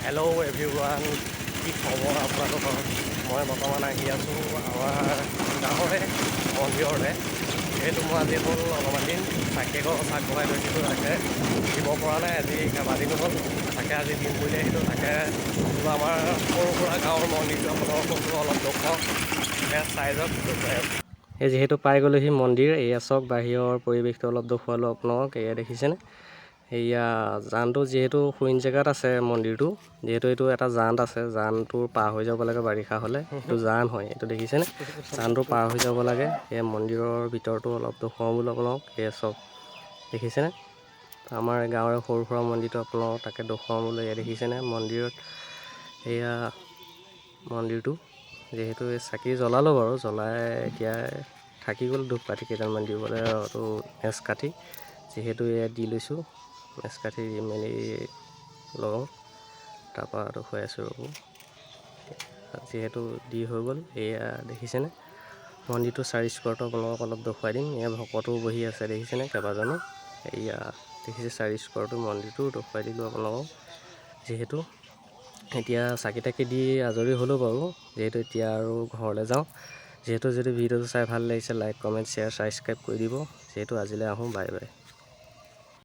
Hello' everyone, কি খবৰ আপোনালোকৰ? মই বৰ্তমান আহি আছোঁ আমাৰ গাঁৱৰে মন্দিৰতে। যিহেতু মই আজি হ'ল অলপমান দিন চাকিগছ চাক বহাই থৈছিলোঁ, তাকে দিব পৰা নাই। আজি কেইবাদিনো হ'ল, তাকে আজি দিম বুলি আহিলোঁ। তাকে বোলো আমাৰ সৰু সুৰা গাঁৱৰ মন্দিৰটো আপোনালোকক অলপ দেখুৱাওঁ, তাকে চাই যাওক। এই যিহেতু পাই গ'লোহি মন্দিৰ, এয়া চাওক বাহিৰৰ পৰিৱেশটো অলপ দেখুৱালোঁ আপোনালোকক। এয়া দেখিছেনে? এয়া জানটো যিহেতু শুইন জেগাত আছে মন্দিৰটো, যিহেতু এইটো এটা জান আছে, জানটো পাৰ হৈ যাব লাগে বাৰিষা হ'লে। এইটো জান হয়, এইটো দেখিছেনে? জানটো পাৰ হৈ যাব লাগে। এই মন্দিৰৰ ভিতৰতো অলপ দেখুৱাওঁ বোলো আপোনালোকক। এয়া চব দেখিছেনে? আমাৰ গাঁৱৰে সৰু সুৰা মন্দিৰটো আপোনালোকক তাকে দেখুৱাওঁ বোলো। এয়া দেখিছেনে মন্দিৰত? এয়া মন্দিৰটো যিহেতু এই চাকি জ্বলালোঁ বাৰু, জ্বলাই এতিয়া থাকি গ'ল ধূপকাঠি কেইডালমান দিবলৈ, এইটো এচ কাঠি যিহেতু এয়া দি লৈছোঁ। মেচ কাঠি দি মেলি লওঁ, তাৰপৰা দেখুৱাই আছোঁ ৰ'ব। যিহেতু দি হৈ গ'ল, এয়া দেখিছেনে মন্দিৰটো চাৰি স্কোৱাৰটো আপোনালোকক অলপ দেখুৱাই দিম। এয়া ভকতো বহি আছে দেখিছেনে কেইবাজনো। এয়া দেখিছে চাৰি স্কোৱাৰটো মন্দিৰটো দেখুৱাই দিলোঁ আপোনালোকক। যিহেতু এতিয়া চাকি তাকি দি আজৰি হ'লোঁ বাৰু, যিহেতু এতিয়া আৰু ঘৰলৈ যাওঁ। যিহেতু যদি ভিডিঅ'টো চাই ভাল লাগিছে, লাইক কমেণ্ট শ্বেয়াৰ ছাবস্ক্ৰাইব কৰি দিব। যিহেতু আজিলৈ আহোঁ, বাই বাই।